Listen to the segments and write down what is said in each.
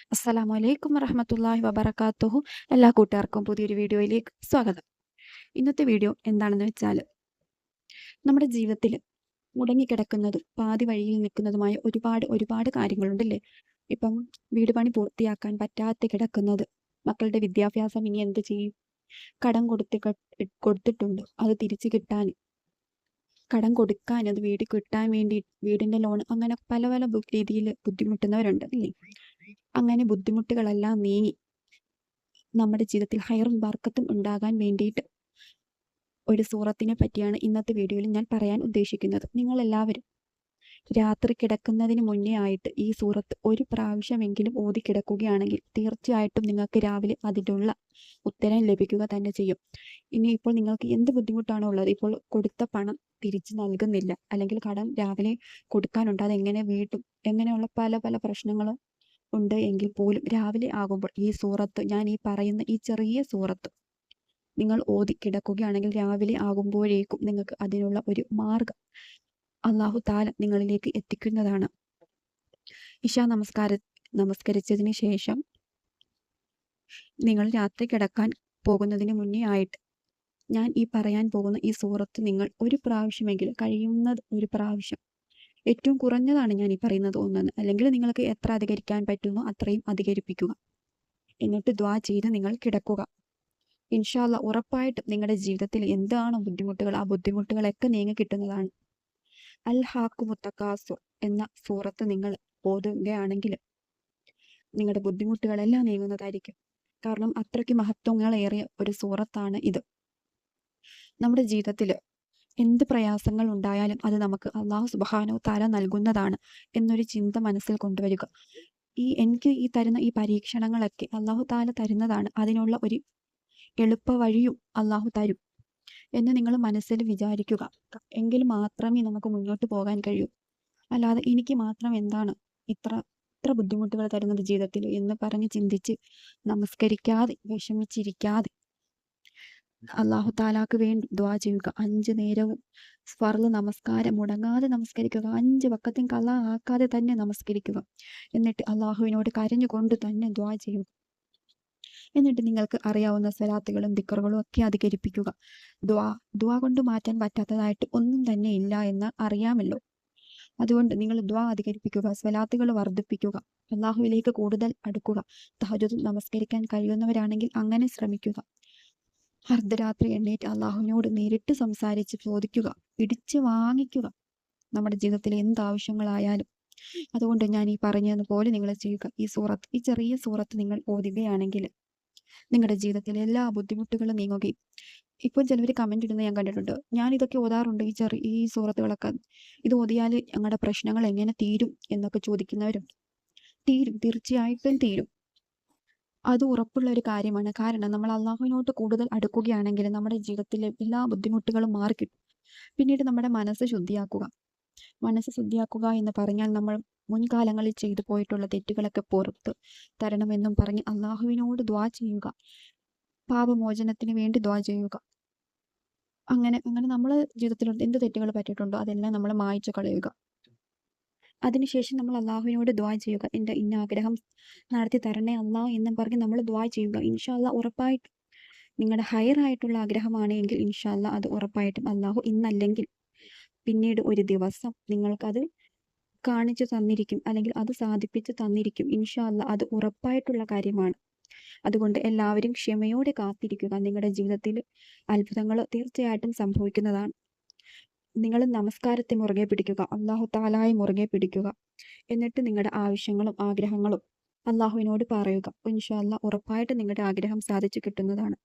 അസ്സലാമു അലൈക്കും വറഹ്മത്തുള്ളാഹി വബറകാതുഹു. എല്ലാ കൂട്ടുകാർക്കും പുതിയൊരു വീഡിയോയിലേക്ക് സ്വാഗതം. ഇന്നത്തെ വീഡിയോ എന്താണെന്ന് വെച്ചാൽ, നമ്മുടെ ജീവിതത്തിൽ മുടങ്ങിക്കിടക്കുന്നതും പാതി വഴിയിൽ നിൽക്കുന്നതുമായ ഒരുപാട് കാര്യങ്ങളുണ്ടല്ലേ. ഇപ്പം വീട് പണി പൂർത്തിയാക്കാൻ പറ്റാതെ കിടക്കുന്നത്, മക്കളുടെ വിദ്യാഭ്യാസം ഇനി എന്ത് ചെയ്യും, കടം കൊടുത്തിട്ടുണ്ട് അത് തിരിച്ചു കിട്ടാൻ, കടം കൊടുക്കാൻ, അത് വീട് കിട്ടാൻ വേണ്ടി വീടിൻ്റെ ലോൺ, അങ്ങനെ പല പല രീതിയിൽ ബുദ്ധിമുട്ടുന്നവരുണ്ട് അല്ലേ. അങ്ങനെ ബുദ്ധിമുട്ടുകളെല്ലാം നീങ്ങി നമ്മുടെ ജീവിതത്തിൽ ഹൈറും ബർക്കത്തും ഉണ്ടാകാൻ വേണ്ടിയിട്ട് ഒരു സൂറത്തിനെ പറ്റിയാണ് ഇന്നത്തെ വീഡിയോയിൽ ഞാൻ പറയാൻ ഉദ്ദേശിക്കുന്നത്. നിങ്ങളെല്ലാവരും രാത്രി കിടക്കുന്നതിന് മുന്നേ ആയിട്ട് ഈ സൂറത്ത് ഒരു പ്രാവശ്യമെങ്കിലും ഓതി കിടക്കുകയാണെങ്കിൽ തീർച്ചയായിട്ടും നിങ്ങൾക്ക് രാവിലെ അതിനുള്ള ഉത്തരം ലഭിക്കുക തന്നെ ചെയ്യും. ഇനിയിപ്പോൾ നിങ്ങൾക്ക് എന്ത് ബുദ്ധിമുട്ടാണോ ഉള്ളത്, ഇപ്പോൾ കൊടുത്ത പണം തിരിച്ചു നൽകുന്നില്ല, അല്ലെങ്കിൽ കടം രാവിലെ കൊടുക്കാനുണ്ട്, അതെങ്ങനെ വീട്ടും, എങ്ങനെയുള്ള പല പല പ്രശ്നങ്ങളും ഉണ്ട് എങ്കിൽ പോലും രാവിലെ ആകുമ്പോൾ ഈ സൂറത്ത്, ഞാൻ ഈ പറയുന്ന ഈ ചെറിയ സൂറത്ത് നിങ്ങൾ ഓതി കിടക്കുകയാണെങ്കിൽ രാവിലെ ആകുമ്പോഴേക്കും നിങ്ങൾക്ക് അതിനുള്ള ഒരു മാർഗം അള്ളാഹു താല നിങ്ങളിലേക്ക് എത്തിക്കുന്നതാണ്. ഇശാ നമസ്കരിച്ചതിന് ശേഷം നിങ്ങൾ രാത്രി കിടക്കാൻ പോകുന്നതിന് മുന്നേ ആയിട്ട് ഞാൻ ഈ പറയാൻ പോകുന്ന ഈ സൂറത്ത് നിങ്ങൾ ഒരു പ്രാവശ്യമെങ്കിലും, കഴിയുന്നത് ഒരു പ്രാവശ്യം, ഏറ്റവും കുറഞ്ഞതാണ് ഞാൻ ഈ പറയുന്നത് ഒന്നെന്ന്, അല്ലെങ്കിൽ നിങ്ങൾക്ക് എത്ര അധികരിക്കാൻ പറ്റുന്നോ അത്രയും അധികരിപ്പിക്കുക. എന്നിട്ട് ദ്വാ ചെയ്ത് നിങ്ങൾ കിടക്കുക. ഇൻഷാ അല്ലാഹ് ഉറപ്പായിട്ടും നിങ്ങളുടെ ജീവിതത്തിൽ എന്താണോ ബുദ്ധിമുട്ടുകൾ, ആ ബുദ്ധിമുട്ടുകളൊക്കെ നീങ്ങി കിട്ടുന്നതാണ്. അൽ ഹാഖുമു തകാസുർ എന്ന സൂറത്ത് നിങ്ങൾ ഓതുകയാണെങ്കിൽ നിങ്ങളുടെ ബുദ്ധിമുട്ടുകളെല്ലാം നീങ്ങുന്നതായിരിക്കും. കാരണം അത്രയ്ക്ക് മഹത്വങ്ങളേറിയ ഒരു സൂറത്താണ് ഇത്. നമ്മുടെ ജീവിതത്തിൽ എന്ത് പ്രയാസങ്ങൾ ഉണ്ടായാലും അത് നമുക്ക് അള്ളാഹു സുബ്ഹാനഹു തആല നൽകുന്നതാണ് എന്നൊരു ചിന്ത മനസ്സിൽ കൊണ്ടുവരിക. എനിക്ക് ഈ തരുന്ന ഈ പരീക്ഷണങ്ങളൊക്കെ അള്ളാഹു തആല തരുന്നതാണ്, അതിനുള്ള ഒരു എളുപ്പ വഴിയും അള്ളാഹു തരും എന്ന് നിങ്ങൾ മനസ്സിൽ വിചാരിക്കുക. എങ്കിൽ മാത്രമേ നമുക്ക് മുന്നോട്ട് പോകാൻ കഴിയൂ. അല്ലാതെ എനിക്ക് മാത്രം എന്താണ് ഇത്ര ഇത്ര ബുദ്ധിമുട്ടുകൾ തരുന്നത് ജീവിതത്തിൽ എന്ന് പറഞ്ഞ് ചിന്തിച്ച് നമസ്കരിക്കാതെ വിഷമിച്ചിരിക്കാതെ അള്ളാഹു താലാക്ക് വേണ്ടി ദ്വാ ചെയ്യുക. 5 നേരവും ഫർള് നമസ്കാരം മുടങ്ങാതെ നമസ്കരിക്കുക. 5 വഖത്തും ഖളാ ആക്കാതെ തന്നെ നമസ്കരിക്കുക. എന്നിട്ട് അള്ളാഹുവിനോട് കരഞ്ഞുകൊണ്ട് തന്നെ ദ്വാ ചെയ്യുക. എന്നിട്ട് നിങ്ങൾക്ക് അറിയാവുന്ന സ്വലാത്തുകളും ദിക്റുകളും ഒക്കെ അധികരിപ്പിക്കുക. ദ്വാ കൊണ്ട് മാറ്റാൻ പറ്റാത്തതായിട്ട് ഒന്നും തന്നെ ഇല്ല എന്ന് അറിയാമല്ലോ. അതുകൊണ്ട് നിങ്ങൾ ദ്വാ അധികരിപ്പിക്കുക, സ്വലാത്തുകൾ വർദ്ധിപ്പിക്കുക, അള്ളാഹുവിലേക്ക് കൂടുതൽ അടുക്കുക. തഹജ്ജുദ് നമസ്കരിക്കാൻ കഴിയുന്നവരാണെങ്കിൽ അങ്ങനെ ശ്രമിക്കുക. അർദ്ധരാത്രി എണ്ണീറ്റ് അള്ളാഹുവിനോട് നേരിട്ട് സംസാരിച്ച് ചോദിക്കുക, പിടിച്ച് വാങ്ങിക്കുക നമ്മുടെ ജീവിതത്തിലെ എന്താവശ്യങ്ങളായാലും. അതുകൊണ്ട് ഞാൻ ഈ പറഞ്ഞതുപോലെ നിങ്ങൾ ചെയ്യുക. ഈ ചെറിയ സൂറത്ത് നിങ്ങൾ ഓതുകയാണെങ്കിൽ നിങ്ങളുടെ ജീവിതത്തിലെ എല്ലാ ബുദ്ധിമുട്ടുകളും നീങ്ങുകയും. ഇപ്പോൾ ചിലവർ കമന്റ് ഇടുന്ന ഞാൻ കണ്ടിട്ടുണ്ട്, ഞാൻ ഇതൊക്കെ ഓതാറുണ്ട്, ഈ സൂറത്തുകളൊക്കെ, ഇത് ഓതിയാൽ ഞങ്ങളുടെ പ്രശ്നങ്ങൾ എങ്ങനെ തീരും എന്നൊക്കെ ചോദിക്കുന്നവരുണ്ട്. തീരും, തീർച്ചയായിട്ടും തീരും. അത് ഉറപ്പുള്ള ഒരു കാര്യമാണ്. കാരണം നമ്മൾ അള്ളാഹുവിനോട്ട് കൂടുതൽ അടുക്കുകയാണെങ്കിൽ നമ്മുടെ ജീവിതത്തിലെ എല്ലാ ബുദ്ധിമുട്ടുകളും മാറിക്കിട്ടും. പിന്നീട് നമ്മുടെ മനസ്സ് ശുദ്ധിയാക്കുക. മനസ്സ് ശുദ്ധിയാക്കുക എന്ന് പറഞ്ഞാൽ നമ്മൾ മുൻകാലങ്ങളിൽ ചെയ്തു പോയിട്ടുള്ള തെറ്റുകളൊക്കെ പുറത്ത് തരണമെന്നും പറഞ്ഞ് അള്ളാഹുവിനോട് ദ്വാ ചെയ്യുക. പാപമോചനത്തിന് വേണ്ടി ദ്വാ ചെയ്യുക. അങ്ങനെ നമ്മൾ ജീവിതത്തിൽ എന്ത് തെറ്റുകൾ പറ്റിയിട്ടുണ്ടോ അതെല്ലാം നമ്മൾ മായ്ച്ചു കളയുക. അതിനുശേഷം നമ്മൾ അള്ളാഹുവിനോട് ദ്വാ ചെയ്യുക. എൻ്റെ ഇന്ന ആഗ്രഹം നടത്തി തരണേ അള്ളാഹ് എന്നും പറഞ്ഞ് നമ്മൾ ദ്വാ ചെയ്യുക. ഇൻഷാ അല്ലാഹ് ഉറപ്പായിട്ടും നിങ്ങളുടെ ഹയറായിട്ടുള്ള ആഗ്രഹമാണെങ്കിൽ ഇൻഷാ അല്ലാഹ് അത് ഉറപ്പായിട്ടും അള്ളാഹു ഇന്നല്ലെങ്കിൽ പിന്നീട് ഒരു ദിവസം നിങ്ങൾക്കത് കാണിച്ചു തന്നിരിക്കും, അല്ലെങ്കിൽ അത് സാധിപ്പിച്ച് തന്നിരിക്കും. ഇൻഷാ അല്ലാഹ് അത് ഉറപ്പായിട്ടുള്ള കാര്യമാണ്. അതുകൊണ്ട് എല്ലാവരും ക്ഷമയോടെ കാത്തിരിക്കുക. നിങ്ങളുടെ ജീവിതത്തിൽ അത്ഭുതങ്ങൾ തീർച്ചയായിട്ടും സംഭവിക്കുന്നതാണ്. നിങ്ങൾ നമസ്കാരത്തെ മുറുകെ പിടിക്കുക, അള്ളാഹു താലായെ മുറുകെ പിടിക്കുക. എന്നിട്ട് നിങ്ങളുടെ ആവശ്യങ്ങളും ആഗ്രഹങ്ങളും അള്ളാഹുവിനോട് പറയുക. ഇൻഷാ അല്ലാഹ് ഉറപ്പായിട്ട് നിങ്ങളുടെ ആഗ്രഹം സാധിച്ചു കിട്ടുന്നതാണ്.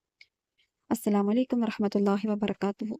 അസ്സലാമു അലൈക്കും വറഹ്മത്തുള്ളാഹി വബറകാതുഹു.